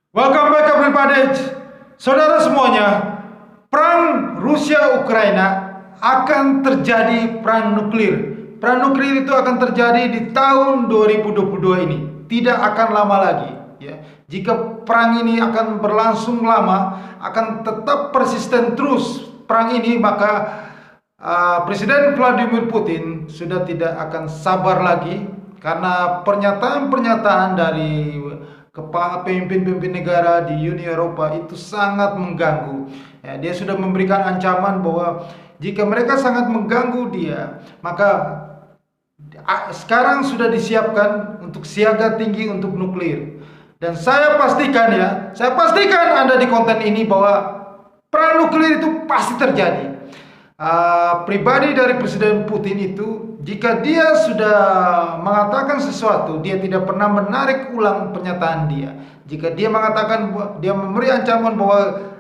Welcome back everybody. Saudara semuanya, perang Rusia-Ukraina akan terjadi perang nuklir. Perang nuklir itu akan terjadi di tahun 2022 ini. Tidak akan lama lagi. Ya. Jika perang ini akan berlangsung lama, akan tetap persisten terus perang ini, maka Presiden Vladimir Putin sudah tidak akan sabar lagi karena pernyataan-pernyataan dari kepala pemimpin-pemimpin negara di Uni Eropa itu sangat mengganggu. Ya, dia sudah memberikan ancaman bahwa jika mereka sangat mengganggu dia, maka sekarang sudah disiapkan untuk siaga tinggi untuk nuklir. Dan saya pastikan Anda di konten ini bahwa perang nuklir itu pasti terjadi. Pribadi dari Presiden Putin itu, jika dia sudah mengatakan sesuatu, dia tidak pernah menarik ulang pernyataan dia. Jika dia mengatakan, dia memberi ancaman bahwa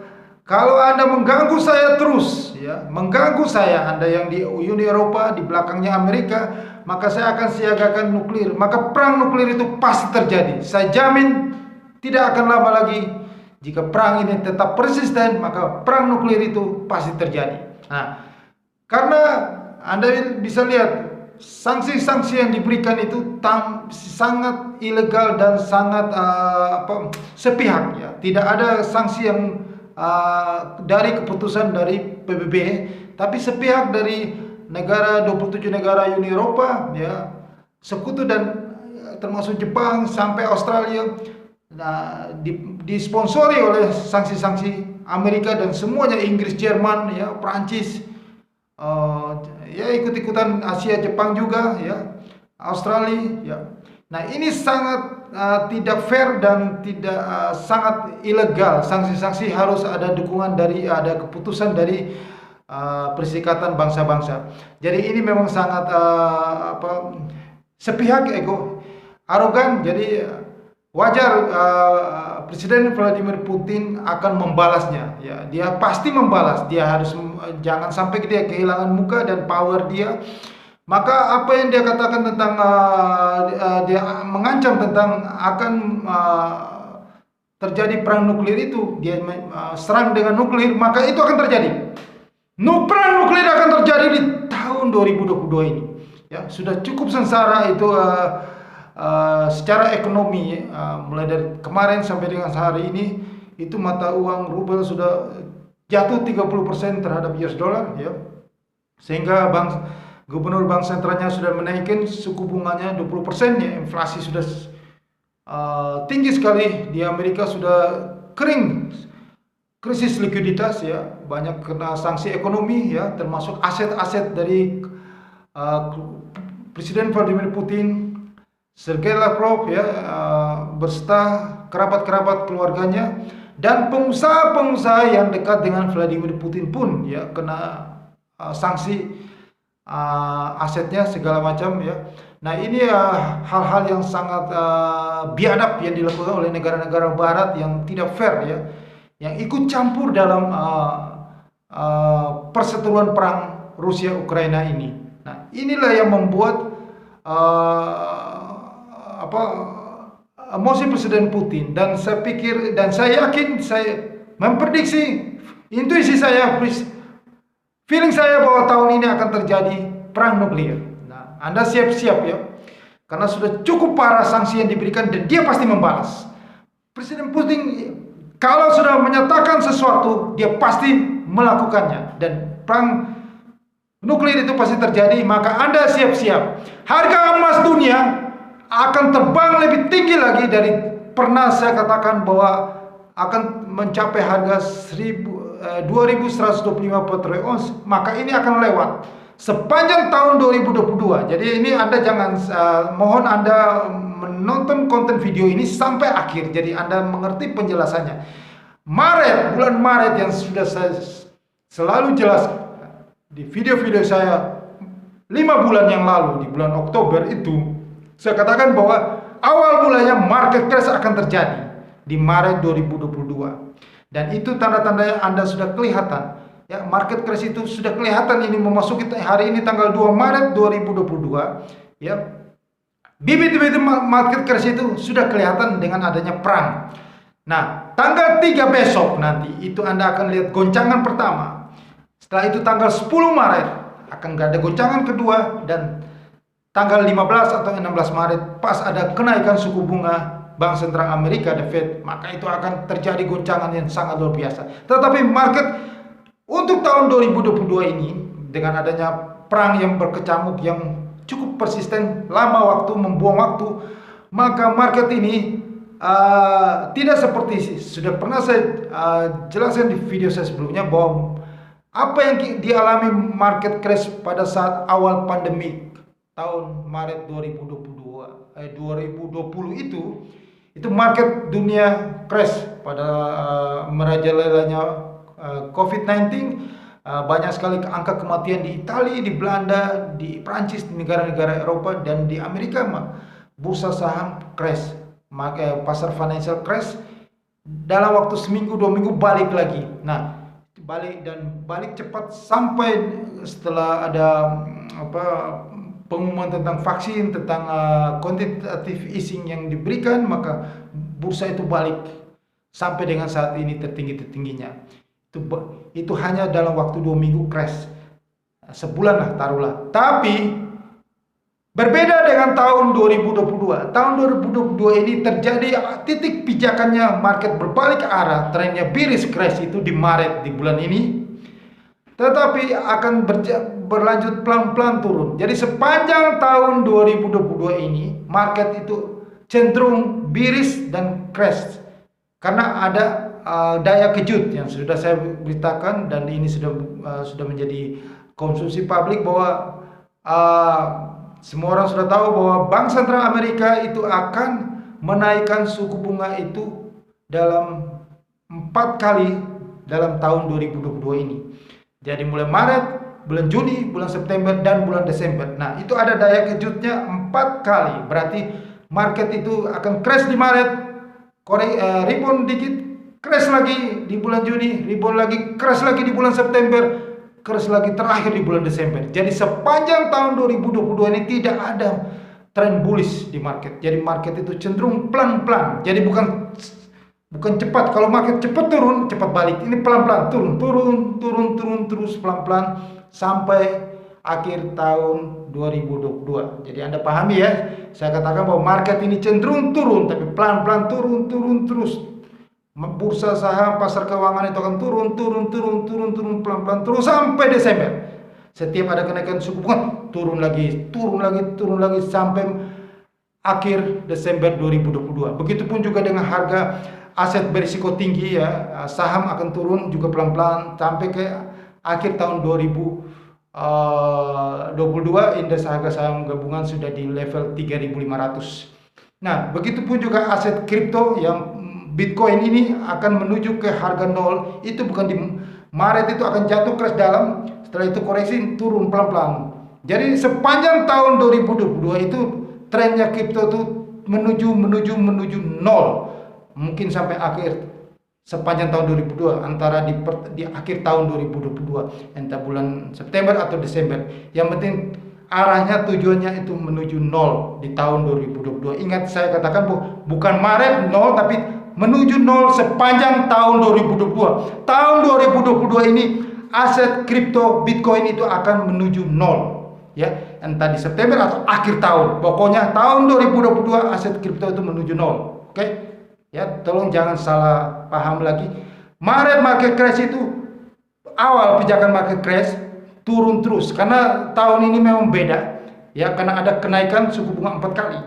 kalau Anda mengganggu saya terus, ya, mengganggu saya, Anda yang di Uni Eropa, di belakangnya Amerika, maka saya akan siagakan nuklir. Maka perang nuklir itu pasti terjadi. Saya jamin tidak akan lama lagi. Jika perang ini tetap persisten, maka perang nuklir itu pasti terjadi. Nah, karena Anda bisa lihat sanksi-sanksi yang diberikan itu sangat ilegal dan sangat sepihak, ya. Tidak ada sanksi yang dari keputusan dari PBB, tapi sepihak dari 27 negara Uni Eropa, ya, sekutu dan termasuk Jepang sampai Australia. Nah, disponsori oleh sanksi-sanksi Amerika dan semuanya, Inggris, Jerman, ya, Prancis. Ya, ikut-ikutan Asia, Jepang juga, ya, Australia, ya. Nah, ini sangat tidak fair dan tidak sangat ilegal. Sanksi-sanksi harus ada dukungan dari, ada keputusan dari Perserikatan Bangsa-Bangsa. Jadi ini memang sangat sepihak, arogan. Jadi wajar Presiden Vladimir Putin akan membalasnya, ya. Dia pasti membalas. Dia harus jangan sampai dia kehilangan muka dan power dia. Maka apa yang dia katakan tentang dia mengancam tentang akan terjadi perang nuklir itu, dia serang dengan nuklir, maka itu akan terjadi. Perang nuklir akan terjadi di tahun 2022 ini. Ya, sudah cukup sengsara itu. Secara ekonomi, mulai dari kemarin sampai dengan hari ini, itu mata uang rubel sudah jatuh 30% terhadap US dollar, ya. Sehingga Gubernur Bank Sentralnya sudah menaikkan suku bunganya 20%, ya. Inflasi sudah tinggi sekali. Di Amerika sudah kering, krisis likuiditas, ya. Banyak kena sanksi ekonomi, ya, termasuk aset-aset dari Presiden Vladimir Putin, Sergei Lavrov, ya, berserta kerabat-kerabat keluarganya dan pengusaha-pengusaha yang dekat dengan Vladimir Putin pun, ya, kena sanksi asetnya segala macam, ya. Nah, ini hal-hal yang sangat biadab yang dilakukan oleh negara-negara Barat yang tidak fair, ya, yang ikut campur dalam perseteruan perang Rusia-Ukraina ini. Nah, inilah yang membuat emosi Presiden Putin, dan saya pikir dan saya yakin, saya memprediksi, intuisi saya, feeling saya bahwa tahun ini akan terjadi perang nuklir. Nah, Anda siap-siap, ya, karena sudah cukup parah sanksi yang diberikan dan dia pasti membalas. Presiden Putin kalau sudah menyatakan sesuatu, dia pasti melakukannya, dan perang nuklir itu pasti terjadi. Maka Anda siap-siap. Harga emas dunia akan terbang lebih tinggi lagi dari pernah saya katakan bahwa akan mencapai harga 2.125 per troy ounce. Maka ini akan lewat sepanjang tahun 2022. Jadi ini Anda jangan, mohon Anda menonton konten video ini sampai akhir, jadi Anda mengerti penjelasannya. Bulan Maret yang sudah saya selalu jelaskan di video-video saya 5 bulan yang lalu, di bulan Oktober itu, saya katakan bahwa awal mulanya market crash akan terjadi di Maret 2022. Dan itu tanda-tandanya Anda sudah kelihatan. Ya, market crash itu sudah kelihatan, ini memasuki hari ini tanggal 2 Maret 2022. Ya. Bibit-bibit market crash itu sudah kelihatan dengan adanya perang. Nah, tanggal 3 besok nanti itu Anda akan lihat goncangan pertama. Setelah itu tanggal 10 Maret akan ada goncangan kedua, dan tanggal 15 atau 16 Maret pas ada kenaikan suku bunga Bank Sentral Amerika, The Fed, maka itu akan terjadi goncangan yang sangat luar biasa. Tetapi market untuk tahun 2022 ini dengan adanya perang yang berkecamuk yang cukup persisten, lama waktu, membuang waktu, maka market ini tidak seperti sudah pernah saya jelaskan di video saya sebelumnya, bahwa apa yang dialami market crash pada saat awal pandemi tahun Maret 2020 itu market dunia crash pada merajalelanya COVID-19. Banyak sekali angka kematian di Italia, di Belanda, di Prancis, di negara-negara Eropa, dan di Amerika bursa saham crash. Maka pasar financial crash, dalam waktu seminggu 2 minggu balik lagi. Nah, balik cepat sampai setelah ada pengumuman tentang vaksin, tentang quantitative easing yang diberikan, maka bursa itu balik sampai dengan saat ini tertinggi-tertingginya. Itu hanya dalam waktu 2 minggu crash, sebulan lah taruhlah. Tapi berbeda dengan tahun 2022. Tahun 2022 ini terjadi titik pijakannya market berbalik arah, trennya bearish crash itu di Maret, di bulan ini. Tetapi akan berlanjut pelan-pelan turun. Jadi sepanjang tahun 2022 ini market itu cenderung bearish dan crash. Karena ada daya kejut yang sudah saya beritakan, dan ini sudah menjadi konsumsi publik, bahwa semua orang sudah tahu bahwa Bank Sentral Amerika itu akan menaikkan suku bunga itu dalam 4 kali dalam tahun 2022 ini. Jadi mulai Maret, bulan Juni, bulan September, dan bulan Desember. Nah, itu ada daya kejutnya 4 kali. Berarti market itu akan crash di Maret, rebound dikit, crash lagi di bulan Juni, rebound lagi, crash lagi di bulan September, crash lagi terakhir di bulan Desember. Jadi sepanjang tahun 2022 ini tidak ada tren bullish di market. Jadi market itu cenderung pelan-pelan. Jadi bukan cepat. Kalau market cepat turun, cepat balik. Ini pelan-pelan turun terus pelan-pelan sampai akhir tahun 2022. Jadi Anda pahami ya, saya katakan bahwa market ini cenderung turun, tapi pelan-pelan turun terus. Bursa saham, pasar keuangan itu akan turun pelan-pelan terus sampai Desember. Setiap ada kenaikan suku bunga, turun lagi sampai akhir Desember 2022. Begitupun juga dengan harga aset berisiko tinggi ya, saham akan turun juga pelan-pelan sampai ke akhir tahun 2022 indeks harga saham gabungan sudah di level 3.500. Nah, begitupun juga aset kripto yang Bitcoin ini akan menuju ke harga nol. Itu bukan di Maret, itu akan jatuh crash dalam, setelah itu koreksi turun pelan-pelan. Jadi sepanjang tahun 2022 itu trennya kripto itu menuju nol. Mungkin sampai akhir sepanjang tahun 2022, antara di akhir tahun 2022, entah bulan September atau Desember. Yang penting arahnya, tujuannya itu menuju nol di tahun 2022. Ingat saya katakan bukan Maret nol, tapi menuju nol sepanjang tahun 2022. Tahun 2022 ini aset kripto Bitcoin itu akan menuju nol. Ya, entah di September atau akhir tahun. Pokoknya tahun 2022 aset kripto itu menuju nol. Oke? Ya, tolong jangan salah paham lagi. Maret market crash itu awal pijakan market crash turun terus karena tahun ini memang beda. Ya, karena ada kenaikan suku bunga 4 kali.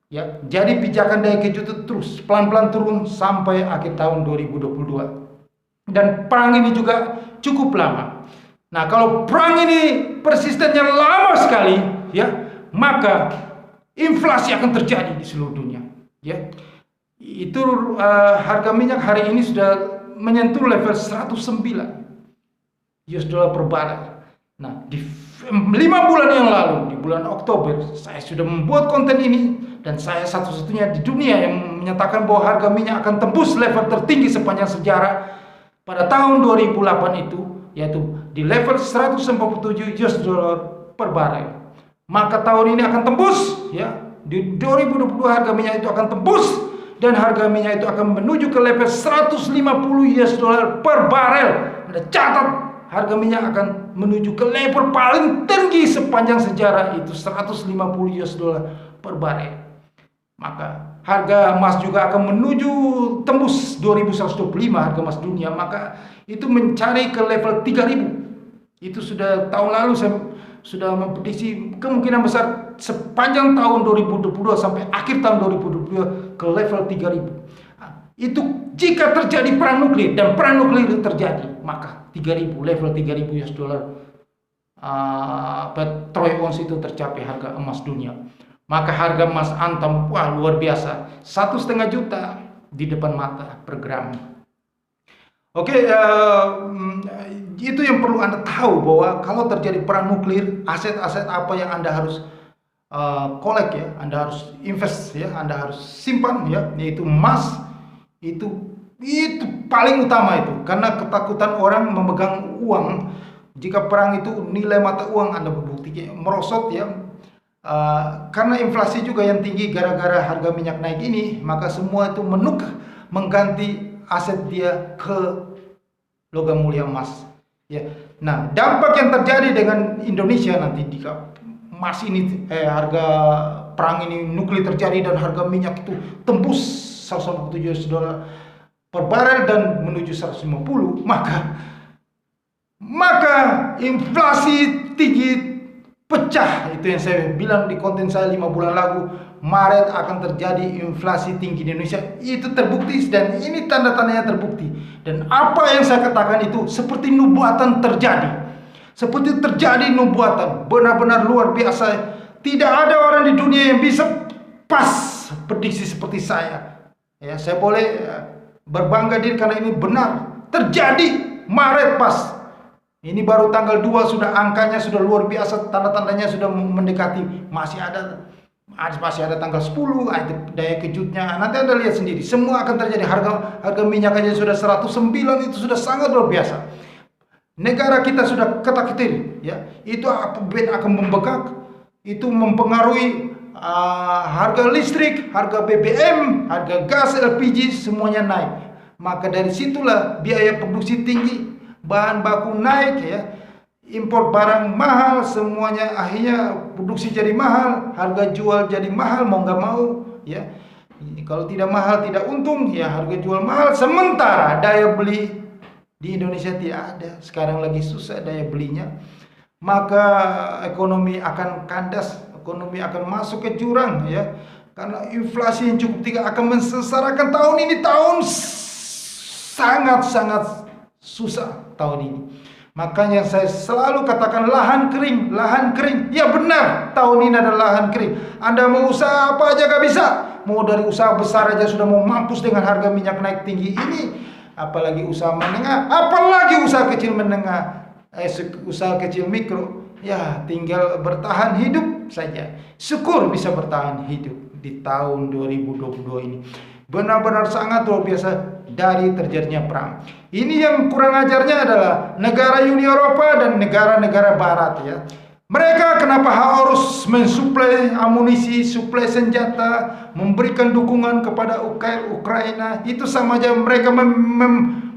Ya, jadi pijakan daya kejut itu terus pelan-pelan turun sampai akhir tahun 2022. Dan perang ini juga cukup lama. Nah, kalau perang ini persistennya lama sekali, ya, maka inflasi akan terjadi di seluruh dunia. Ya, itu harga minyak hari ini sudah menyentuh level 109 US dollar per barel. Nah, di 5 bulan yang lalu, di bulan Oktober, saya sudah membuat konten ini. Dan saya satu-satunya di dunia yang menyatakan bahwa harga minyak akan tembus level tertinggi sepanjang sejarah pada tahun 2008 itu, yaitu di level 147 US dollar per barel. Maka tahun ini akan tembus, ya, di 2022 harga minyak itu akan tembus dan harga minyak itu akan menuju ke level 150 US dollar per barel. Anda catat, harga minyak akan menuju ke level paling tinggi sepanjang sejarah, itu 150 US dollar per barel. Maka harga emas juga akan menuju tembus 2125 harga emas dunia, maka itu mencari ke level 3000. Itu sudah tahun lalu saya sudah memprediksi kemungkinan besar sepanjang tahun 2022 sampai akhir tahun 2022 ke level 3000. Itu jika terjadi perang nuklir, dan perang nuklir itu terjadi, maka 3000, level 3000 US dollar per troy ounce itu tercapai harga emas dunia. Maka harga emas antam, wah luar biasa, 1,5 juta di depan mata per gram. Oke, itu yang perlu Anda tahu, bahwa kalau terjadi perang nuklir, aset-aset apa yang Anda harus collect ya, Anda harus invest ya, Anda harus simpan ya, yaitu emas. Itu paling utama itu, karena ketakutan orang memegang uang. Jika perang itu nilai mata uang Anda berbukti merosot ya, karena inflasi juga yang tinggi gara-gara harga minyak naik ini, maka semua itu mengganti aset dia ke logam mulia emas ya. Nah, dampak yang terjadi dengan Indonesia nanti jika emas ini harga perang ini nuklir terjadi dan harga minyak itu tembus 157 US dollar per barel dan menuju 150, maka inflasi tinggi pecah. Itu yang saya bilang di konten saya 5 bulan lalu, Maret akan terjadi inflasi tinggi di Indonesia. Itu terbukti, dan ini tanda-tandanya terbukti. Dan apa yang saya katakan itu seperti nubuatan terjadi. Seperti terjadi nubuatan, benar-benar luar biasa. Tidak ada orang di dunia yang bisa pas prediksi seperti saya. Ya, saya boleh berbangga diri karena ini benar terjadi Maret pas. Ini baru tanggal 2 sudah angkanya sudah luar biasa, tanda-tandanya sudah mendekati. Masih ada tanggal 10, itu daya kejutnya. Nanti Anda lihat sendiri, semua akan terjadi. Harga minyak aja sudah 109, itu sudah sangat luar biasa. Negara kita sudah ketar-ketir ya. Itu APBN akan membengkak. Itu mempengaruhi harga listrik, harga BBM, harga gas, LPG semuanya naik. Maka dari situlah biaya produksi tinggi, bahan baku naik ya, impor barang mahal, semuanya akhirnya produksi jadi mahal, harga jual jadi mahal mau nggak mau ya. Kalau tidak mahal tidak untung ya, harga jual mahal, sementara daya beli di Indonesia tidak ada. Sekarang lagi susah daya belinya, maka ekonomi akan kandas, ekonomi akan masuk ke jurang ya, karena inflasi yang cukup tinggi akan mensesarakan tahun ini. Tahun sangat-sangat susah tahun ini. Makanya saya selalu katakan lahan kering, lahan kering. Ya benar, tahun ini ada lahan kering. Anda mau usaha apa aja gak bisa. Mau dari usaha besar aja sudah mau mampus dengan harga minyak naik tinggi ini, apalagi usaha menengah, apalagi usaha kecil menengah, usaha kecil mikro. Ya tinggal bertahan hidup saja. Syukur bisa bertahan hidup di tahun 2022 ini. Benar-benar sangat luar biasa dari terjadinya perang. Ini yang kurang ajarnya adalah negara Uni Eropa dan negara-negara Barat ya. Mereka kenapa harus mensuplai amunisi, suplai senjata, memberikan dukungan kepada Ukraina? Itu sama aja mereka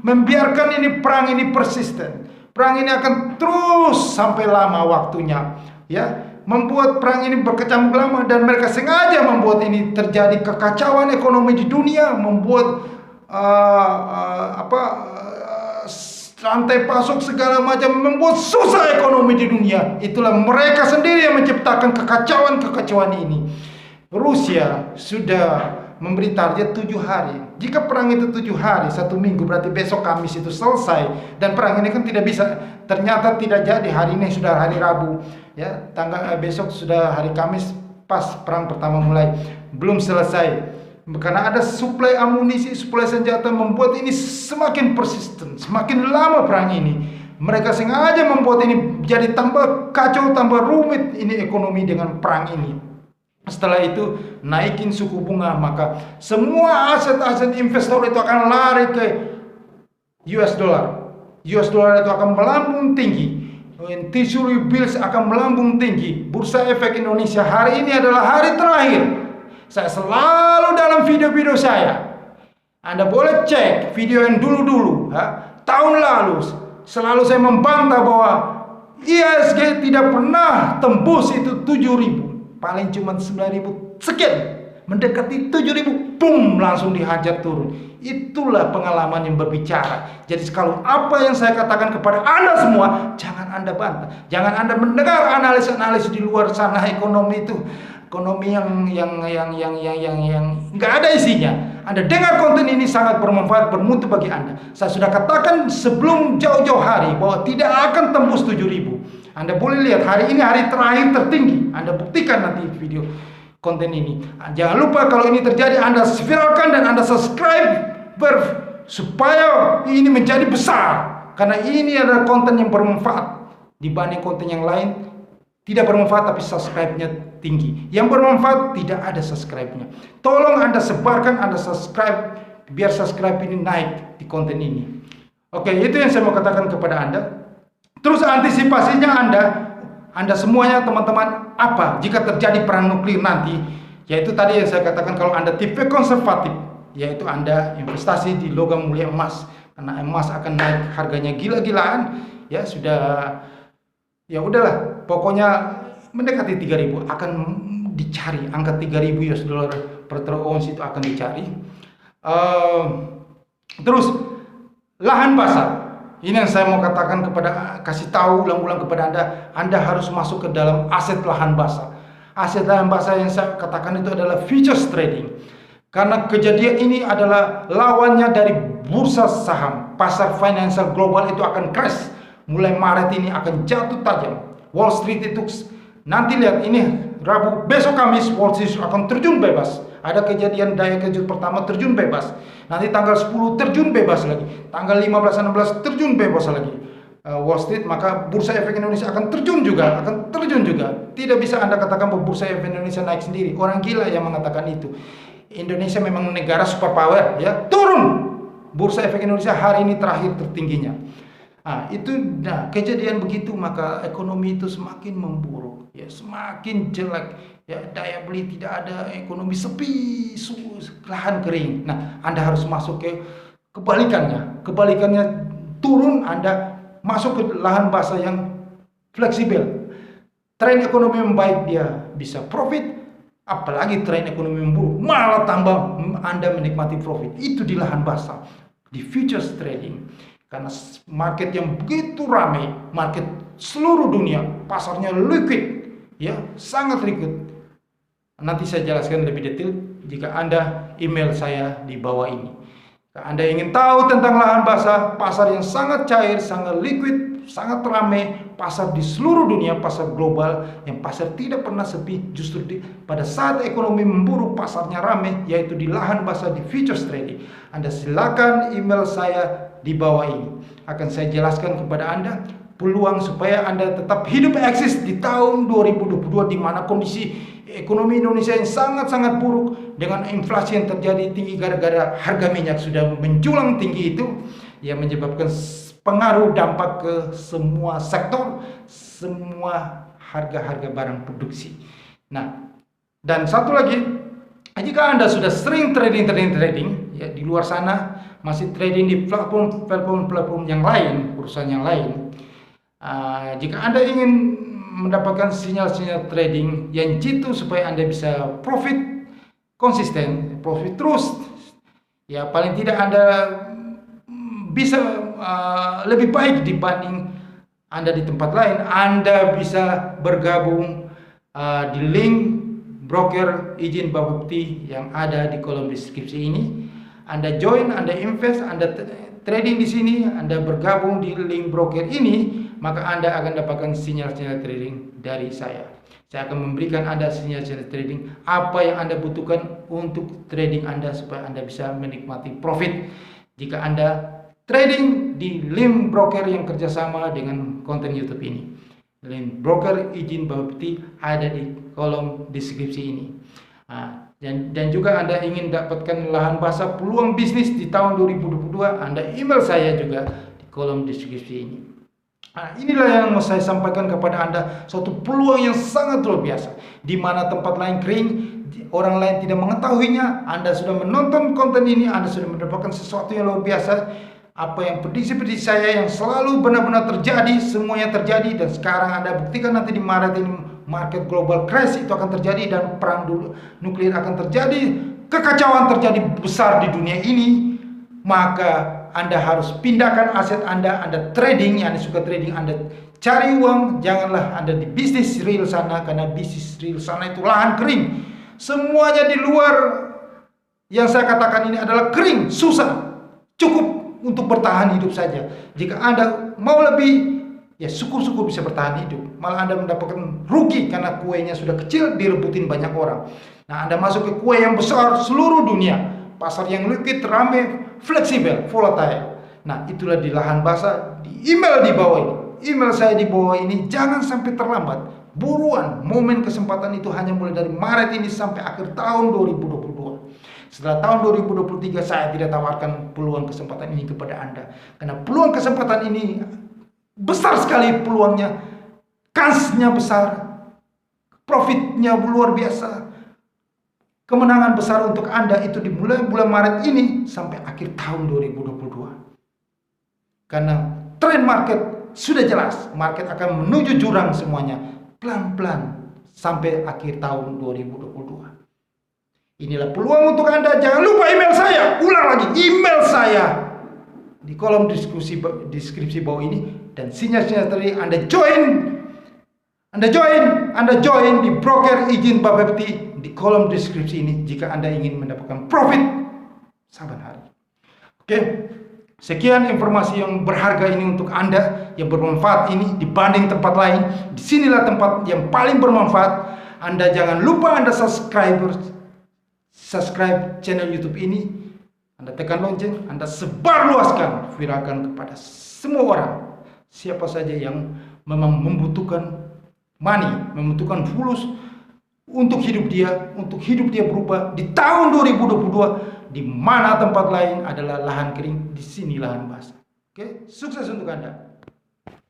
membiarkan ini perang ini persisten. Perang ini akan terus sampai lama waktunya ya. Membuat perang ini berkecamuk lama, dan mereka sengaja membuat ini terjadi kekacauan ekonomi di dunia, membuat rantai pasok segala macam, membuat susah ekonomi di dunia. Itulah mereka sendiri yang menciptakan kekacauan ini. Rusia sudah memberi target 7 hari. Jika perang itu 7 hari, 1 minggu, berarti besok Kamis itu selesai. Dan perang ini kan tidak bisa, ternyata tidak jadi. Hari ini sudah hari Rabu ya, besok sudah hari Kamis, pas perang pertama mulai, belum selesai. Karena ada suplai amunisi, suplai senjata, membuat ini semakin persisten, semakin lama perang ini. Mereka sengaja membuat ini jadi tambah kacau, tambah rumit ini ekonomi dengan perang ini. Setelah itu naikin suku bunga, maka semua aset-aset investor itu akan lari ke US dollar. US dollar itu akan melambung tinggi. Treasury bills akan melambung tinggi. Bursa Efek Indonesia hari ini adalah hari terakhir Saya selalu dalam video-video saya. Anda boleh cek video yang dulu-dulu, tahun lalu. Selalu saya membantah bahwa IHSG tidak pernah tembus itu 7.000. Paling cuma 9.000 sekian. Mendekati 7.000, boom, langsung dihajar turun. Itulah pengalaman yang berbicara. Jadi kalau apa yang saya katakan kepada Anda semua, jangan Anda bantah. Jangan Anda mendengar analis-analis di luar sana ekonomi itu. Ekonomi yang nggak ada isinya. Anda dengar konten ini sangat bermanfaat, bermutu bagi Anda. Saya sudah katakan sebelum jauh-jauh hari bahwa tidak akan tembus 7.000. Anda boleh lihat hari ini hari terakhir tertinggi. Anda buktikan nanti video konten ini. Jangan lupa kalau ini terjadi Anda viralkan dan Anda subscribe supaya ini menjadi besar. Karena ini adalah konten yang bermanfaat dibanding konten yang lain. Tidak bermanfaat tapi subscribe-nya tinggi. Yang bermanfaat tidak ada subscribe-nya. Tolong Anda sebarkan, Anda subscribe biar subscribe ini naik di konten ini. Oke, itu yang saya mau katakan kepada Anda. Terus antisipasinya Anda semuanya teman-teman, apa jika terjadi perang nuklir nanti? Yaitu tadi yang saya katakan, kalau Anda tipe konservatif, yaitu Anda investasi di logam mulia emas, karena emas akan naik harganya gila-gilaan. Ya sudah, ya udahlah, pokoknya mendekati 3.000 akan dicari, angka 3.000 US dollar per trounce itu akan dicari. Terus lahan basah. Ini yang saya mau katakan kasih tahu ulang-ulang kepada Anda harus masuk ke dalam aset lahan basah. Aset lahan basah yang saya katakan itu adalah futures trading. Karena kejadian ini adalah lawannya dari bursa saham. Pasar financial global itu akan crash. Mulai Maret ini akan jatuh tajam. Wall Street itu nanti lihat ini Rabu, besok Kamis Wall Street akan terjun bebas. Ada kejadian daya kejut pertama terjun bebas. Nanti tanggal 10 terjun bebas lagi. Tanggal 15-16 terjun bebas lagi. Wall Street, maka Bursa Efek Indonesia akan terjun juga. Tidak bisa Anda katakan bahwa Bursa Efek Indonesia naik sendiri. Orang gila yang mengatakan itu. Indonesia memang negara superpower, ya. Turun. Bursa Efek Indonesia hari ini terakhir tertingginya. Kejadian begitu maka ekonomi itu semakin memburuk, ya, semakin jelek, ya, daya beli tidak ada, ekonomi sepi, lahan kering. Nah, Anda harus masuk ke kebalikannya turun, Anda masuk ke lahan basah yang fleksibel. Tren ekonomi membaik, dia bisa profit, apalagi tren ekonomi memburuk, malah tambah Anda menikmati profit. Itu di lahan basah, di futures trading. Karena market yang begitu ramai, market seluruh dunia, pasarnya liquid, ya, sangat liquid. Nanti saya jelaskan lebih detail jika Anda email saya di bawah ini. Jika Anda ingin tahu tentang lahan basah, pasar yang sangat cair, sangat liquid, sangat ramai, pasar di seluruh dunia, pasar global, yang pasar tidak pernah sepi, justru pada saat ekonomi memburuk, pasarnya ramai, yaitu di lahan basah, di futures trading. Anda silakan email saya di bawah ini. Akan saya jelaskan kepada Anda peluang supaya Anda tetap hidup eksis di tahun 2022 di mana kondisi ekonomi Indonesia yang sangat-sangat buruk dengan inflasi yang terjadi tinggi gara-gara harga minyak sudah menjulang tinggi itu, yang menyebabkan pengaruh dampak ke semua sektor, semua harga-harga barang produksi. Nah, dan satu lagi, jika Anda sudah sering trading ya, di luar sana masih trading di platform yang lain, perusahaan yang lain, jika Anda ingin mendapatkan sinyal-sinyal trading yang jitu supaya Anda bisa profit konsisten, profit terus, ya paling tidak Anda bisa lebih baik dibanding Anda di tempat lain, Anda bisa bergabung di link broker izin Bapepti yang ada di kolom deskripsi ini. Anda join, Anda invest, Anda trading di sini, Anda bergabung di link broker ini, maka Anda akan dapatkan sinyal-sinyal trading dari saya. Saya akan memberikan Anda sinyal-sinyal trading apa yang Anda butuhkan untuk trading Anda supaya Anda bisa menikmati profit. Jika Anda trading di link broker yang kerjasama dengan konten YouTube ini, link broker izin Bapepti ada di kolom deskripsi ini. Dan juga Anda ingin dapatkan lahan basah peluang bisnis di tahun 2022, Anda email saya juga di kolom deskripsi ini. Inilah yang mau saya sampaikan kepada Anda, suatu peluang yang sangat luar biasa. Di mana tempat lain kering, orang lain tidak mengetahuinya, Anda sudah menonton konten ini, Anda sudah mendapatkan sesuatu yang luar biasa. Apa yang prediksi-prediksi saya yang selalu benar-benar terjadi, semuanya terjadi. Dan sekarang Anda buktikan nanti di Maret ini market global crash itu akan terjadi dan perang nuklir akan terjadi, kekacauan terjadi besar di dunia ini. Maka Anda harus pindahkan aset Anda trading, Anda suka trading, Anda cari uang. Janganlah Anda di bisnis real sana, karena bisnis real sana itu lahan kering. Semuanya di luar yang saya katakan ini adalah kering, susah, cukup untuk bertahan hidup saja. Jika Anda mau lebih, ya syukur-syukur bisa bertahan hidup. Malah Anda mendapatkan rugi karena kuenya sudah kecil, direbutin banyak orang. Nah, Anda masuk ke kue yang besar seluruh dunia. Pasar yang liquid, rame, fleksibel, volatile. Nah, itulah di lahan basah, di email di bawah ini. Email saya di bawah ini, jangan sampai terlambat. Buruan, momen kesempatan itu hanya mulai dari Maret ini sampai akhir tahun 2022. Setelah tahun 2023 saya tidak tawarkan peluang kesempatan ini kepada Anda. Karena peluang kesempatan ini besar sekali peluangnya. Kansnya besar. Profitnya luar biasa. Kemenangan besar untuk Anda itu dimulai bulan Maret ini sampai akhir tahun 2022. Karena tren market sudah jelas. Market akan menuju jurang semuanya. Pelan-pelan sampai akhir tahun 2022. Inilah peluang untuk Anda. Jangan lupa email saya. Ulang lagi, email saya di kolom deskripsi bawah ini. Dan sinyal-sinyal tadi Anda join di broker izin Bapepti di kolom deskripsi ini jika Anda ingin mendapatkan profit saban hari. Oke, sekian informasi yang berharga ini untuk Anda, yang bermanfaat ini dibanding tempat lain. Disinilah tempat yang paling bermanfaat. Anda jangan lupa Anda subscribe channel YouTube ini, Anda tekan lonceng, Anda sebarluaskan, viralkan kepada semua orang. Siapa saja yang memang membutuhkan money, membutuhkan fulus untuk hidup dia berubah di tahun 2022, di mana tempat lain adalah lahan kering, di sini lahan basah. Oke, sukses untuk Anda.